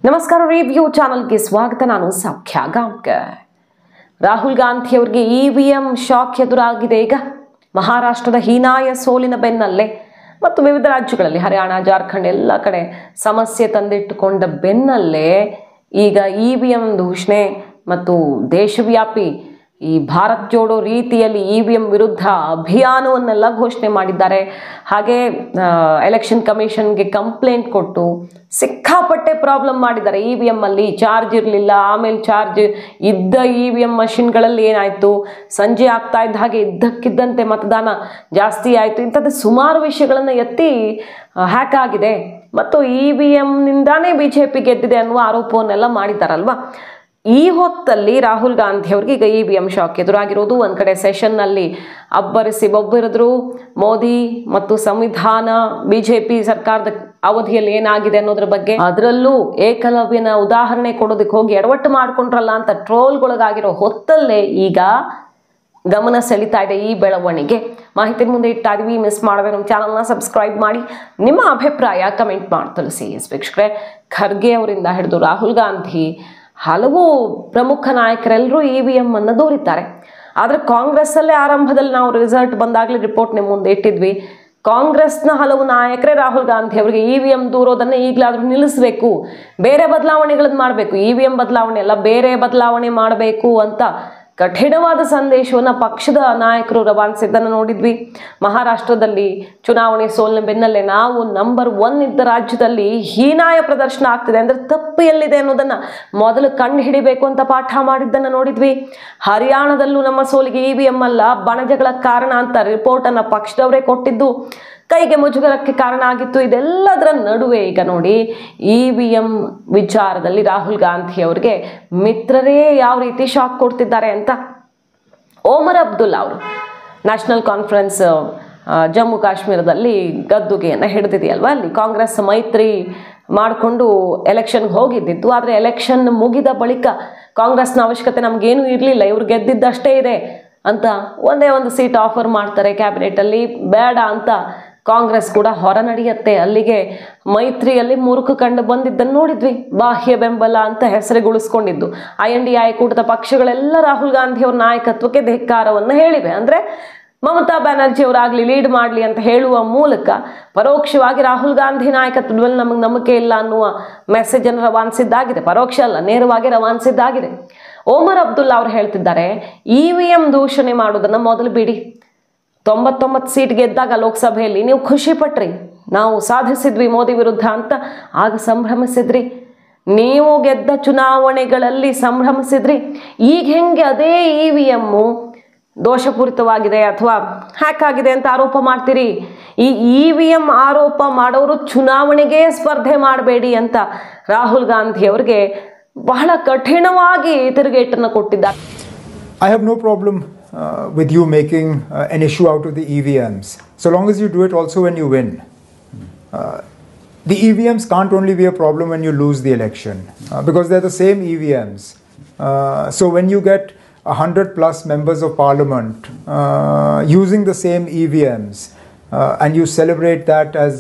ನಮಸ್ಕಾರ ರಿವ್ಯೂ ಚಾನಲ್ಗೆ ಸ್ವಾಗತ. ನಾನು ಸೌಖ್ಯ ಗಾಂವ್ಕರ್. ರಾಹುಲ್ ಗಾಂಧಿ ಅವರಿಗೆ ಇವಿಎಂ ಶಾಕ್ ಎದುರಾಗಿದೆ. ಈಗ ಮಹಾರಾಷ್ಟ್ರದ ಹೀನಾಯ ಸೋಲಿನ ಬೆನ್ನಲ್ಲೇ ಮತ್ತು ವಿವಿಧ ರಾಜ್ಯಗಳಲ್ಲಿ ಹರಿಯಾಣ, ಜಾರ್ಖಂಡ್ ಎಲ್ಲ ಕಡೆ ಸಮಸ್ಯೆ ತಂದಿಟ್ಟುಕೊಂಡ ಬೆನ್ನಲ್ಲೇ ಈಗ ಇವಿಎಂ ದೂಷಣೆ ಮತ್ತು ದೇಶವ್ಯಾಪಿ ಈ ಭಾರತ್ ಜೋಡೋ ರೀತಿಯಲ್ಲಿ ಇವಿಎಂ ವಿರುದ್ಧ ಅಭಿಯಾನವನ್ನೆಲ್ಲ ಘೋಷಣೆ ಮಾಡಿದ್ದಾರೆ. ಹಾಗೆ ಎಲೆಕ್ಷನ್ ಕಮಿಷನ್ಗೆ ಕಂಪ್ಲೇಂಟ್ ಕೊಟ್ಟು ಸಿಕ್ಕಾಪಟ್ಟೆ ಪ್ರಾಬ್ಲಮ್ ಮಾಡಿದ್ದಾರೆ. ಇವಿಎಂ ಅಲ್ಲಿ ಚಾರ್ಜ್ ಇರಲಿಲ್ಲ, ಆಮೇಲೆ ಚಾರ್ಜ್ ಇದ್ದ ಇವಿಎಂ ಮಷಿನ್ಗಳಲ್ಲಿ ಏನಾಯಿತು, ಸಂಜೆ ಆಗ್ತಾ ಇದ್ದ ಹಾಗೆ ಇದ್ದಕ್ಕಿದ್ದಂತೆ ಮತದಾನ ಜಾಸ್ತಿ ಆಯಿತು. ಇಂಥದ್ದು ಸುಮಾರು ವಿಷಯಗಳನ್ನು ಎತ್ತಿ ಹ್ಯಾಕ್ ಆಗಿದೆ ಮತ್ತು ಇವಿಎಂನಿಂದಾನೇ BJP ಗೆದ್ದಿದೆ ಅನ್ನುವ ಆರೋಪವನ್ನೆಲ್ಲ ಮಾಡಿದ್ದಾರಲ್ವಾ. ಈ ಹೊತ್ತಲ್ಲಿ ರಾಹುಲ್ ಗಾಂಧಿ ಅವ್ರಿಗೆ ಈಗ ಇವಿಎಂ ಶಾಕ್ ಎದುರಾಗಿರೋದು. ಒಂದು ಕಡೆ ಸೆಷನ್ನಲ್ಲಿ ಅಬ್ಬರಿಸಿ ಬೊಬ್ಬರಿದ್ರು ಮೋದಿ ಮತ್ತು ಸಂವಿಧಾನ, BJP ಸರ್ಕಾರದ ಅವಧಿಯಲ್ಲಿ ಏನಾಗಿದೆ ಅನ್ನೋದ್ರ ಬಗ್ಗೆ. ಅದರಲ್ಲೂ ಏಕಲವ್ಯನ ಉದಾಹರಣೆ ಕೊಡೋದಕ್ಕೆ ಹೋಗಿ ಎಡವಟ್ಟು ಮಾಡ್ಕೊಂಡ್ರಲ್ಲ ಅಂತ ಟ್ರೋಲ್ಗೊಳಗಾಗಿರೋ ಹೊತ್ತಲ್ಲೇ ಈಗ ಗಮನ ಸೆಳೀತಾ ಇದೆ ಈ ಬೆಳವಣಿಗೆ. ಮಾಹಿತಿ ಮುಂದೆ ಇಡ್ತಾ ಇದೀವಿ. ಮಿಸ್ ಮಾಡದೆ ನಮ್ಮ ಚಾನಲ್ನ ಸಬ್ಸ್ಕ್ರೈಬ್ ಮಾಡಿ, ನಿಮ್ಮ ಅಭಿಪ್ರಾಯ ಕಮೆಂಟ್ ಮಾಡಿ ತಿಳಿಸಿ. ವೀಕ್ಷಕರೇ, ಖರ್ಗೆ ಅವರಿಂದ ಹಿಡಿದು ರಾಹುಲ್ ಗಾಂಧಿ ಹಲವು ಪ್ರಮುಖ ನಾಯಕರೆಲ್ಲರೂ ಇವಿಎಂ ಅನ್ನು ದೂರಿದ್ದಾರೆ. ಆದರೆ ಕಾಂಗ್ರೆಸ್ಸಲ್ಲೇ ಆರಂಭದಲ್ಲಿ ನಾವು ರಿಸಲ್ಟ್ ಬಂದಾಗಲೇ ರಿಪೋರ್ಟ್ ನಿಮ್ಮ ಮುಂದೆ ಇಟ್ಟಿದ್ವಿ. ಕಾಂಗ್ರೆಸ್ನ ಹಲವು ನಾಯಕರೇ ರಾಹುಲ್ ಗಾಂಧಿ ಅವರಿಗೆ ಇವಿಎಂ ದೂರೋದನ್ನು ಈಗಲಾದರೂ ನಿಲ್ಲಿಸಬೇಕು, ಬೇರೆ ಬದಲಾವಣೆಗಳನ್ನು ಮಾಡಬೇಕು, ಇವಿಎಂ ಬದಲಾವಣೆ ಅಲ್ಲ ಬೇರೆ ಬದಲಾವಣೆ ಮಾಡಬೇಕು ಅಂತ ಕಠಿಣವಾದ ಸಂದೇಶವನ್ನು ಪಕ್ಷದ ನಾಯಕರು ರವಾನಿಸಿದ್ದನ್ನು ನೋಡಿದ್ವಿ. ಮಹಾರಾಷ್ಟ್ರದಲ್ಲಿ ಚುನಾವಣೆ ಸೋಲಿನ ಬೆನ್ನಲ್ಲೇ ನಾವು ನಂಬರ್ 1 ಇದ್ದ ರಾಜ್ಯದಲ್ಲಿ ಹೀನಾಯ ಪ್ರದರ್ಶನ ಆಗ್ತಿದೆ ಅಂದರೆ ತಪ್ಪು ಎಲ್ಲಿದೆ ಅನ್ನೋದನ್ನು ಮೊದಲು ಕಂಡು ಹಿಡಿಬೇಕು ಅಂತ ಪಾಠ ಮಾಡಿದ್ದನ್ನು ನೋಡಿದ್ವಿ. ಹರಿಯಾಣದಲ್ಲೂ ನಮ್ಮ ಸೋಲಿಗೆ ಇವಿಎಂ ಅಲ್ಲ ಬಣಜಗಳ ಕಾರಣ ಅಂತ ರಿಪೋರ್ಟನ್ನು ಪಕ್ಷದವರೇ ಕೊಟ್ಟಿದ್ದು ಕೈಗೆ ಮುಜುಗರಕ್ಕೆ ಕಾರಣ ಆಗಿತ್ತು. ಇದೆಲ್ಲದರ ನಡುವೆ ಈಗ ನೋಡಿ ಇವಿಎಂ ವಿಚಾರದಲ್ಲಿ ರಾಹುಲ್ ಗಾಂಧಿ ಅವರಿಗೆ ಮಿತ್ರರೇ ಯಾವ ರೀತಿ ಶಾಕ್ ಕೊಡ್ತಿದ್ದಾರೆ ಅಂತ. ಓಮರ್ ಅಬ್ದುಲ್ಲಾ ಅವರು ನ್ಯಾಷನಲ್ ಕಾನ್ಫರೆನ್ಸ್ ಜಮ್ಮು ಕಾಶ್ಮೀರದಲ್ಲಿ ಗದ್ದುಗೆಯನ್ನು ಹಿಡಿದಿದೆಯಲ್ವ, ಅಲ್ಲಿ ಕಾಂಗ್ರೆಸ್ ಮೈತ್ರಿ ಮಾಡಿಕೊಂಡು ಎಲೆಕ್ಷನ್ಗೆ ಹೋಗಿದ್ದಿತ್ತು. ಆದರೆ ಎಲೆಕ್ಷನ್ ಮುಗಿದ ಬಳಿಕ ಕಾಂಗ್ರೆಸ್ನ ಅವಶ್ಯಕತೆ ನಮಗೇನೂ ಇರಲಿಲ್ಲ, ಇವ್ರು ಗೆದ್ದಿದ್ದಷ್ಟೇ ಇದೆ ಅಂತ ಒಂದೇ ಒಂದು ಸೀಟ್ ಆಫರ್ ಮಾಡ್ತಾರೆ ಕ್ಯಾಬಿನೆಟಲ್ಲಿ, ಬೇಡ ಅಂತ ಕಾಂಗ್ರೆಸ್ ಕೂಡ ಹೊರ ನಡೆಯುತ್ತೆ. ಅಲ್ಲಿಗೆ ಮೈತ್ರಿಯಲ್ಲಿ ಮುರುಕು ಕಂಡು ಬಂದಿದ್ದನ್ನು ನೋಡಿದ್ವಿ. ಬಾಹ್ಯ ಬೆಂಬಲ ಅಂತ ಹೆಸರುಗೊಳಿಸ್ಕೊಂಡಿದ್ದು INDI ಕೂಟದ ಪಕ್ಷಗಳೆಲ್ಲ ರಾಹುಲ್ ಗಾಂಧಿ ಅವರ ನಾಯಕತ್ವಕ್ಕೆ ಧಿಕ್ಕಾರವನ್ನು ಹೇಳಿವೆ. ಅಂದರೆ ಮಮತಾ ಬ್ಯಾನರ್ಜಿ ಅವರಾಗಲಿ ಲೀಡ್ ಮಾಡಲಿ ಅಂತ ಹೇಳುವ ಮೂಲಕ ಪರೋಕ್ಷವಾಗಿ ರಾಹುಲ್ ಗಾಂಧಿ ನಾಯಕತ್ವದಲ್ಲಿ ನಮಗೆ ನಂಬಿಕೆ ಇಲ್ಲ ಅನ್ನುವ ಮೆಸೇಜನ್ನು ರವಾನಿಸಿದ್ದಾಗಿದೆ. ಪರೋಕ್ಷ ಅಲ್ಲ, ನೇರವಾಗಿ ರವಾನಿಸಿದ್ದಾಗಿದೆ. ಓಮರ್ ಅಬ್ದುಲ್ಲಾ ಅವರು ಹೇಳ್ತಿದ್ದಾರೆ, ಇವಿಎಂ ದೂಷಣೆ ಮಾಡೋದನ್ನು ಮೊದಲು ಬಿಡಿ. 99 ಸೀಟ್ ಗೆದ್ದಾಗ ಲೋಕಸಭೆಯಲ್ಲಿ ನೀವು ಖುಷಿ ಪಟ್ರಿ, ನಾವು ಸಾಧಿಸಿದ್ವಿ ಮೋದಿ ವಿರುದ್ಧ ಅಂತ ಆಗ ಸಂಭ್ರಮಿಸಿದ್ರಿ. ನೀವು ಗೆದ್ದ ಚುನಾವಣೆಗಳಲ್ಲಿ ಸಂಭ್ರಮಿಸಿದ್ರಿ. ಈಗ ಹೆಂಗೆ ಅದೇ ಇವಿಎಮ್ಮು ದೋಷಪೂರಿತವಾಗಿದೆ ಅಥವಾ ಹ್ಯಾಕ್ ಆಗಿದೆ ಅಂತ ಆರೋಪ ಮಾಡ್ತೀರಿ? ಈ ಇವಿಎಂ ಆರೋಪ ಮಾಡೋರು ಚುನಾವಣೆಗೆ ಸ್ಪರ್ಧೆ ಮಾಡಬೇಡಿ ಅಂತ ರಾಹುಲ್ ಗಾಂಧಿ ಅವರಿಗೆ ಬಹಳ ಕಠಿಣವಾಗಿ ತಿರುಗೇಟನ್ನು ಕೊಟ್ಟಿದ್ದಾರೆ. I have no problem with you making an issue out of the EVMs, so long as you do it also when you win. The EVMs can't only be a problem when you lose the election, because they're the same EVMs. So when you get 100+ members of parliament using the same EVMs and you celebrate that as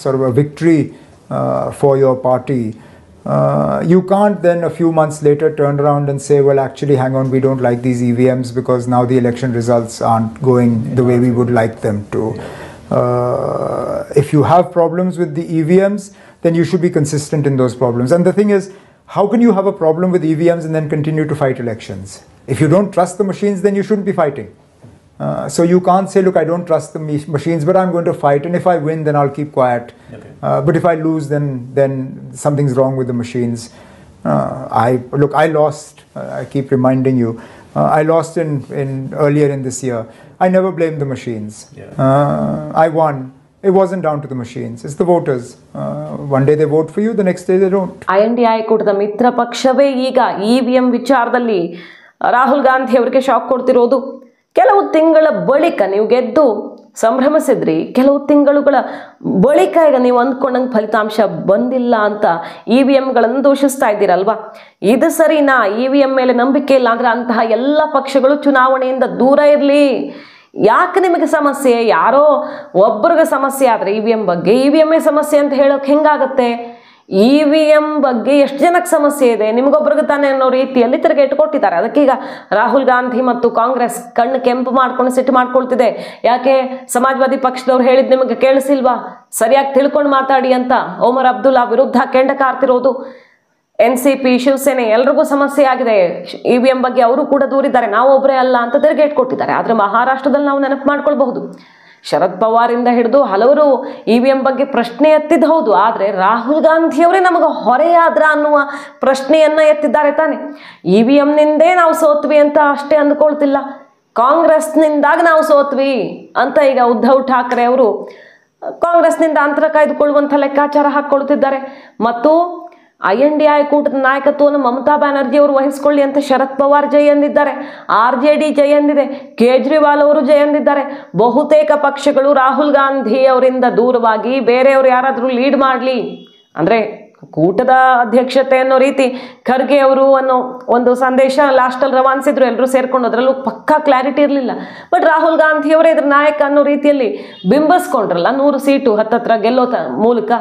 sort of a victory for your party, you can't then a few months later turn around and say, well, actually, hang on, we don't like these EVMs because now the election results aren't going the way we would like them to. If you have problems with the EVMs, then you should be consistent in those problems. And the thing is, how can you have a problem with EVMs and then continue to fight elections? If you don't trust the machines, then you shouldn't be fighting. So you can't say, look, I don't trust the machines, but I'm going to fight, and if I win, then I'll keep quiet. Okay. But if I lose, then something's wrong with the machines. I lost. I keep reminding you, I lost in earlier in this year. I never blamed the machines. Yeah. I won. It wasn't down to the machines. It's the voters. One day they vote for you, the next day they don't. INDI ಕೂಟದ ಮಿತ್ರ ಪಕ್ಷವೇ ಈಗ EVM ವಿಚಾರದಲ್ಲಿ ರಾಹುಲ್ ಗಾಂಧಿ ಅವರಿಗೆ shock ಕೊಡ್ತಿರೋದು. ಕೆಲವು ತಿಂಗಳ ಬಳಿಕ ನೀವು ಗೆದ್ದು ಸಂಭ್ರಮಿಸಿದ್ರಿ, ಕೆಲವು ತಿಂಗಳುಗಳ ಬಳಿಕ ಈಗ ನೀವು ಅಂದ್ಕೊಂಡಂಗೆ ಫಲಿತಾಂಶ ಬಂದಿಲ್ಲ ಅಂತ ಇವಿಎಂಗಳನ್ನು ದೂಷಿಸ್ತಾ ಇದ್ದೀರಲ್ವಾ. ಇದು ಸರಿನಾ? ಇವಿಎಂ ಮೇಲೆ ನಂಬಿಕೆ ಇಲ್ಲ ಅಂದರೆ ಅಂತಹ ಎಲ್ಲ ಪಕ್ಷಗಳು ಚುನಾವಣೆಯಿಂದ ದೂರ ಇರಲಿ. ಯಾಕೆ ನಿಮಗೆ ಸಮಸ್ಯೆ? ಯಾರೋ ಒಬ್ಬರಿಗೆ ಸಮಸ್ಯೆ ಆದರೆ ಇವಿಎಂ ಬಗ್ಗೆ ಇವಿಎಂ ಸಮಸ್ಯೆ ಅಂತ ಹೇಳೋಕೆ ಹೆಂಗಾಗತ್ತೆ? EVM ಬಗ್ಗೆ ಎಷ್ಟು ಜನಕ್ಕೆ ಸಮಸ್ಯೆ ಇದೆ, ನಿಮಗೊಬ್ಬರಿಗೆ ತಾನೇ ಅನ್ನೋ ರೀತಿಯಲ್ಲಿ ತಿರುಗಿ ಇಟ್ಕೊಟ್ಟಿದ್ದಾರೆ. ಅದಕ್ಕೀಗ ರಾಹುಲ್ ಗಾಂಧಿ ಮತ್ತು ಕಾಂಗ್ರೆಸ್ ಕಣ್ಣು ಕೆಂಪು ಮಾಡ್ಕೊಂಡು ಸಿಟ್ಟು ಮಾಡ್ಕೊಳ್ತಿದೆ. ಯಾಕೆ ಸಮಾಜವಾದಿ ಪಕ್ಷದವ್ರು ಹೇಳಿದ್ ನಿಮಗೆ ಕೇಳಿಸಿಲ್ವಾ, ಸರಿಯಾಗಿ ತಿಳ್ಕೊಂಡು ಮಾತಾಡಿ ಅಂತ ಒಮರ್ ಅಬ್ದುಲ್ಲಾ ವಿರುದ್ಧ ಕೆಂಡ ಕಾರ್ತಿರೋದು. NCP ಶಿವಸೇನೆ ಎಲ್ರಿಗೂ ಸಮಸ್ಯೆ ಆಗಿದೆ. EVM ಬಗ್ಗೆ ಅವರು ಕೂಡ ದೂರಿದ್ದಾರೆ, ನಾವು ಒಬ್ಬರೇ ಅಲ್ಲ ಅಂತ ತಿರುಗಿ ಇಟ್ಕೊಟ್ಟಿದ್ದಾರೆ. ಆದರೆ ಮಹಾರಾಷ್ಟ್ರದಲ್ಲಿ ನಾವು ನೆನಪು ಮಾಡ್ಕೊಳ್ಬಹುದು, ಶರದ್ ಪವಾರಿಂದ ಹಿಡಿದು ಹಲವರು EVM ಬಗ್ಗೆ ಪ್ರಶ್ನೆ ಎತ್ತಿದ್ದು ಹೌದು. ಆದರೆ ರಾಹುಲ್ ಗಾಂಧಿಯವರೇ ನಮಗೆ ಹೊರೆಯಾದ್ರ ಅನ್ನುವ ಪ್ರಶ್ನೆಯನ್ನ ಎತ್ತಿದ್ದಾರೆ ತಾನೆ. EVMನಿಂದೇ ನಾವು ಸೋತ್ವಿ ಅಂತ ಅಷ್ಟೇ ಅಂದ್ಕೊಳ್ತಿಲ್ಲ, ಕಾಂಗ್ರೆಸ್ನಿಂದಾಗ ನಾವು ಸೋತ್ವಿ ಅಂತ ಈಗ ಉದ್ಧವ್ ಠಾಕ್ರೆ ಅವರು ಕಾಂಗ್ರೆಸ್ನಿಂದ ಅಂತರ ಕಾಯ್ದುಕೊಳ್ಳುವಂಥ ಲೆಕ್ಕಾಚಾರ ಹಾಕ್ಕೊಳ್ತಿದ್ದಾರೆ. ಮತ್ತು INDI ಕೂಟದ ನಾಯಕತ್ವವನ್ನು ಮಮತಾ ಬ್ಯಾನರ್ಜಿ ಅವರು ವಹಿಸಿಕೊಳ್ಳಿ ಅಂತ ಶರದ್ ಪವಾರ್ ಜೈ ಎಂದಿದ್ದಾರೆ, RJD ಜೈ ಎಂದಿದೆ, ಕೇಜ್ರಿವಾಲ್ ಅವರು ಜೈ ಎಂದಿದ್ದಾರೆ. ಬಹುತೇಕ ಪಕ್ಷಗಳು ರಾಹುಲ್ ಗಾಂಧಿ ಅವರಿಂದ ದೂರವಾಗಿ ಬೇರೆಯವರು ಯಾರಾದರೂ ಲೀಡ್ ಮಾಡಲಿ ಅಂದರೆ ಕೂಟದ ಅಧ್ಯಕ್ಷತೆ ಅನ್ನೋ ರೀತಿ ಖರ್ಗೆ ಅವರು ಅನ್ನೋ ಒಂದು ಸಂದೇಶ ಲಾಸ್ಟಲ್ಲಿ ರವಾನಿಸಿದ್ರು, ಎಲ್ಲರೂ ಸೇರ್ಕೊಂಡು. ಅದರಲ್ಲೂ ಪಕ್ಕಾ ಕ್ಲಾರಿಟಿ ಇರಲಿಲ್ಲ. ಬಟ್ ರಾಹುಲ್ ಗಾಂಧಿಯವರೇ ಇದ್ರ ನಾಯಕ ಅನ್ನೋ ರೀತಿಯಲ್ಲಿ ಬಿಂಬಿಸ್ಕೊಂಡ್ರಲ್ಲ 100 ಸೀಟು ಹತ್ತತ್ರ ಗೆಲ್ಲೋ ಮೂಲಕ.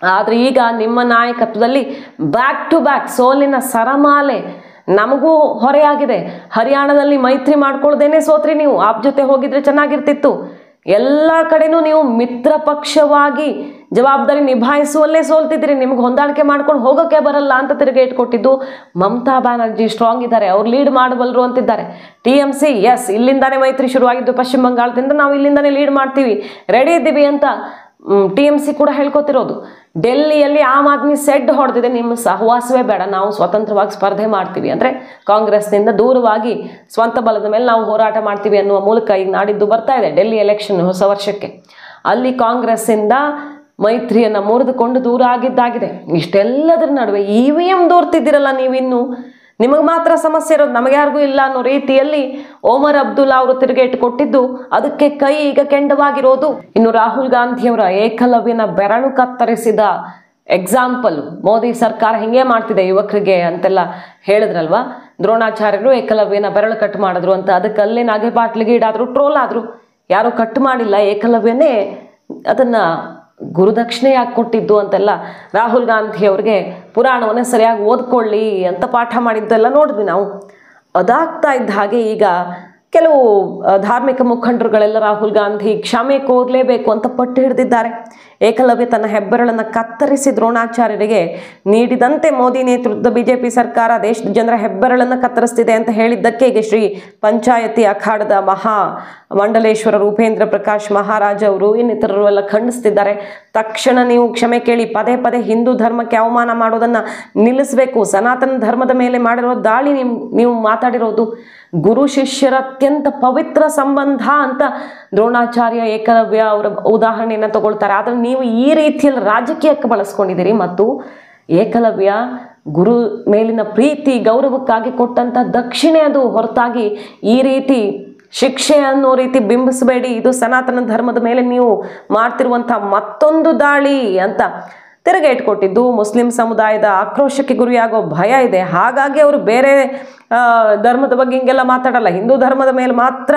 ಆದರೆ ಈಗ ನಿಮ್ಮ ನಾಯಕತ್ವದಲ್ಲಿ ಬ್ಯಾಕ್ ಟು ಬ್ಯಾಕ್ ಸೋಲಿನ ಸರಮಾಲೆ ನಮಗೂ ಹೊರೆಯಾಗಿದೆ. ಹರಿಯಾಣದಲ್ಲಿ ಮೈತ್ರಿ ಮಾಡ್ಕೊಳ್ದೇನೆ ಸೋತ್ರಿ ನೀವು, ಆಪ್ ಜೊತೆ ಹೋಗಿದ್ರೆ ಚೆನ್ನಾಗಿರ್ತಿತ್ತು. ಎಲ್ಲ ಕಡೆನೂ ನೀವು ಮಿತ್ರ ಪಕ್ಷವಾಗಿ ಜವಾಬ್ದಾರಿ ನಿಭಾಯಿಸುವಲ್ಲೇ ಸೋಲ್ತಿದ್ದೀರಿ, ನಿಮ್ಗೆ ಹೊಂದಾಣಿಕೆ ಮಾಡ್ಕೊಂಡು ಹೋಗೋಕ್ಕೆ ಬರಲ್ಲ ಅಂತ ತಿರುಗಿ ಇಟ್ಕೊಟ್ಟಿದ್ದು ಮಮತಾ ಬ್ಯಾನರ್ಜಿ ಸ್ಟ್ರಾಂಗ್ ಇದ್ದಾರೆ, ಅವ್ರು ಲೀಡ್ ಮಾಡಬಲ್ಲರು ಅಂತಿದ್ದಾರೆ. TMC ಎಸ್ ಇಲ್ಲಿಂದಾನೇ ಮೈತ್ರಿ ಶುರುವಾಗಿದ್ದು, ಪಶ್ಚಿಮ ಬಂಗಾಳದಿಂದ ನಾವು ಇಲ್ಲಿಂದಾನೇ ಲೀಡ್ ಮಾಡ್ತೀವಿ, ರೆಡಿ ಇದ್ದೀವಿ ಅಂತ TMC ಕೂಡ ಹೇಳ್ಕೊತಿರೋದು. ಡೆಲ್ಲಿಯಲ್ಲಿ ಆಮ್ ಆದ್ಮಿ ಸೆಡ್ ಹೊಡೆದಿದೆ, ನಿಮ್ಮ ಸಹವಾಸವೇ ಬೇಡ, ನಾವು ಸ್ವತಂತ್ರವಾಗಿ ಸ್ಪರ್ಧೆ ಮಾಡ್ತೀವಿ ಅಂದರೆ ಕಾಂಗ್ರೆಸ್ನಿಂದ ದೂರವಾಗಿ ಸ್ವಂತ ಬಲದ ಮೇಲೆ ನಾವು ಹೋರಾಟ ಮಾಡ್ತೀವಿ ಅನ್ನುವ ಮೂಲಕ ಈಗ ನಾಡಿದ್ದು ಬರ್ತಾ ಇದೆ ಡೆಲ್ಲಿ ಎಲೆಕ್ಷನ್ ಹೊಸ ವರ್ಷಕ್ಕೆ. ಅಲ್ಲಿ ಕಾಂಗ್ರೆಸ್ಸಿಂದ ಮೈತ್ರಿಯನ್ನು ಮುರಿದುಕೊಂಡು ದೂರ ಆಗಿದ್ದಾಗಿದೆ. ಇಷ್ಟೆಲ್ಲದರ ನಡುವೆ EVM ದೋರ್ತಿದ್ದೀರಲ್ಲ ನೀವಿನ್ನು, ನಿಮಗೆ ಮಾತ್ರ ಸಮಸ್ಯೆ ಇರೋದು, ನಮಗೆ ಯಾರಿಗೂ ಇಲ್ಲ ಅನ್ನೋ ರೀತಿಯಲ್ಲಿ ಒಮರ್ ಅಬ್ದುಲ್ಲಾ ಅವರು ತಿರುಗಿ ಇಟ್ಟುಕೊಟ್ಟಿದ್ದು, ಅದಕ್ಕೆ ಕೈ ಈಗ ಕೆಂಡವಾಗಿರೋದು. ಇನ್ನು ರಾಹುಲ್ ಗಾಂಧಿಯವರ ಏಕಲವ್ಯನ ಬೆರಳು ಕತ್ತರಿಸಿದ ಎಕ್ಸಾಂಪಲ್ ಮೋದಿ ಸರ್ಕಾರ ಹಿಂಗೆ ಮಾಡ್ತಿದೆ ಯುವಕರಿಗೆ ಅಂತೆಲ್ಲ ಹೇಳಿದ್ರಲ್ವಾ. ದ್ರೋಣಾಚಾರ್ಯರು ಏಕಲವ್ಯನ ಬೆರಳು ಕಟ್ ಮಾಡಿದ್ರು ಅಂತ, ಅದಕ್ಕೆ ಅಲ್ಲೇ ನಾಗೆ ಬಾಟ್ಲಿಗೆ ಈಡಾದ್ರು, ಟ್ರೋಲ್ ಆದ್ರು. ಯಾರು ಕಟ್ ಮಾಡಿಲ್ಲ, ಏಕಲವ್ಯನೇ ಅದನ್ನು ಗುರುದಕ್ಷಿಣೆಯಾಗಿ ಕೊಟ್ಟಿದ್ದು ಅಂತೆಲ್ಲ ರಾಹುಲ್ ಗಾಂಧಿ ಅವ್ರಿಗೆ ಪುರಾಣವನ್ನೇ ಸರಿಯಾಗಿ ಓದ್ಕೊಳ್ಳಿ ಅಂತ ಪಾಠ ಮಾಡಿದ್ದೆಲ್ಲ ನೋಡಿದ್ವಿ ನಾವು. ಅದಾಗ್ತಾ ಇದ್ದ ಹಾಗೆ ಈಗ ಕೆಲವು ಧಾರ್ಮಿಕ ಮುಖಂಡರುಗಳೆಲ್ಲ ರಾಹುಲ್ ಗಾಂಧಿ ಕ್ಷಮೆ ಕೋರಲೇಬೇಕು ಅಂತ ಪಟ್ಟು ಹಿಡಿದಿದ್ದಾರೆ. ಏಕಲವ್ಯ ತನ್ನ ಹೆಬ್ಬೆರಳನ್ನು ಕತ್ತರಿಸಿ ದ್ರೋಣಾಚಾರ್ಯರಿಗೆ ನೀಡಿದಂತೆ ಮೋದಿ ನೇತೃತ್ವದ BJP ಸರ್ಕಾರ ದೇಶದ ಜನರ ಹೆಬ್ಬೆರಳನ್ನು ಕತ್ತರಿಸ್ತಿದೆ ಅಂತ ಹೇಳಿದ್ದಕ್ಕೆ ಈಗ ಶ್ರೀ ಪಂಚಾಯತಿ ಅಖಾಡದ ಮಹಾ ಮಂಡಲೇಶ್ವರ ರೂಪೇಂದ್ರ ಪ್ರಕಾಶ್ ಮಹಾರಾಜ್ ಅವರು ಇನ್ನಿತರರು ಎಲ್ಲ ಖಂಡಿಸ್ತಿದ್ದಾರೆ. ತಕ್ಷಣ ನೀವು ಕ್ಷಮೆ ಕೇಳಿ, ಪದೇ ಪದೇ ಹಿಂದೂ ಧರ್ಮಕ್ಕೆ ಅವಮಾನ ಮಾಡೋದನ್ನು ನಿಲ್ಲಿಸಬೇಕು. ಸನಾತನ ಧರ್ಮದ ಮೇಲೆ ಮಾಡಿರೋ ದಾಳಿ ನೀವು ಮಾತಾಡಿರೋದು ಗುರು ಶಿಷ್ಯರ ಅತ್ಯಂತ ಪವಿತ್ರ ಸಂಬಂಧ ಅಂತ ದ್ರೋಣಾಚಾರ್ಯ ಏಕಲವ್ಯ ಅವರ ಉದಾಹರಣೆಯನ್ನು ತಗೊಳ್ತಾರೆ. ಆದರೆ ನೀವು ಈ ರೀತಿಯಲ್ಲಿ ರಾಜಕೀಯಕ್ಕೆ ಬಳಸ್ಕೊಂಡಿದ್ದೀರಿ. ಮತ್ತು ಏಕಲವ್ಯ ಗುರು ಮೇಲಿನ ಪ್ರೀತಿ ಗೌರವಕ್ಕಾಗಿ ಕೊಟ್ಟಂಥ ದಕ್ಷಿಣೆ ಅದು, ಹೊರತಾಗಿ ಈ ರೀತಿ ಶಿಕ್ಷೆ ಅನ್ನೋ ರೀತಿ ಬಿಂಬಿಸಬೇಡಿ. ಇದು ಸನಾತನ ಧರ್ಮದ ಮೇಲೆ ನೀವು ಮಾಡ್ತಿರುವಂಥ ಮತ್ತೊಂದು ದಾಳಿ ಅಂತ ತಿರುಗಿ ಇಟ್ಕೊಟ್ಟಿದ್ದು. ಮುಸ್ಲಿಂ ಸಮುದಾಯದ ಆಕ್ರೋಶಕ್ಕೆ ಗುರಿಯಾಗೋ ಭಯ ಇದೆ, ಹಾಗಾಗಿ ಅವರು ಬೇರೆ ಧರ್ಮದ ಬಗ್ಗೆ ಹಿಂಗೆಲ್ಲ ಮಾತಾಡಲ್ಲ, ಹಿಂದೂ ಧರ್ಮದ ಮೇಲೆ ಮಾತ್ರ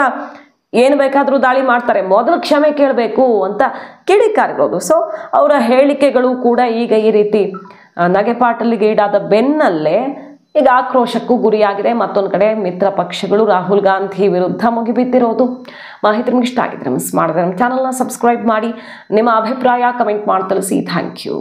ಏನು ಬೇಕಾದರೂ ದಾಳಿ ಮಾಡ್ತಾರೆ, ಮೊದಲು ಕ್ಷಮೆ ಕೇಳಬೇಕು ಅಂತ ಕಿಡಿಕಾರಿರೋದು. ಸೊ ಅವರ ಹೇಳಿಕೆಗಳು ಕೂಡ ಈಗ ಈ ರೀತಿ ನಗೆಪಾಟಲಿಗೆ ಈಡಾದ ಬೆನ್ನಲ್ಲೇ ಈಗ ಆಕ್ರೋಶಕ್ಕೂ ಗುರಿಯಾಗಿದೆ. ಮತ್ತೊಂದು ಕಡೆ ಮಿತ್ರ ಪಕ್ಷಗಳು ರಾಹುಲ್ ಗಾಂಧಿ ವಿರುದ್ಧ ಮುಗಿಬಿದ್ದಿರೋದು. ಮಾಹಿತಿ ನಿಮ್ಗೆ ಇಷ್ಟ ಆಗಿದ್ರೆ ಮಿಸ್ ಮಾಡಿದ್ರೆ ನಮ್ಮ ಚಾನಲ್ನ ಸಬ್ಸ್ಕ್ರೈಬ್ ಮಾಡಿ, ನಿಮ್ಮ ಅಭಿಪ್ರಾಯ ಕಮೆಂಟ್ ಮಾಡಿ ತಿಳಿಸಿ. Thank you.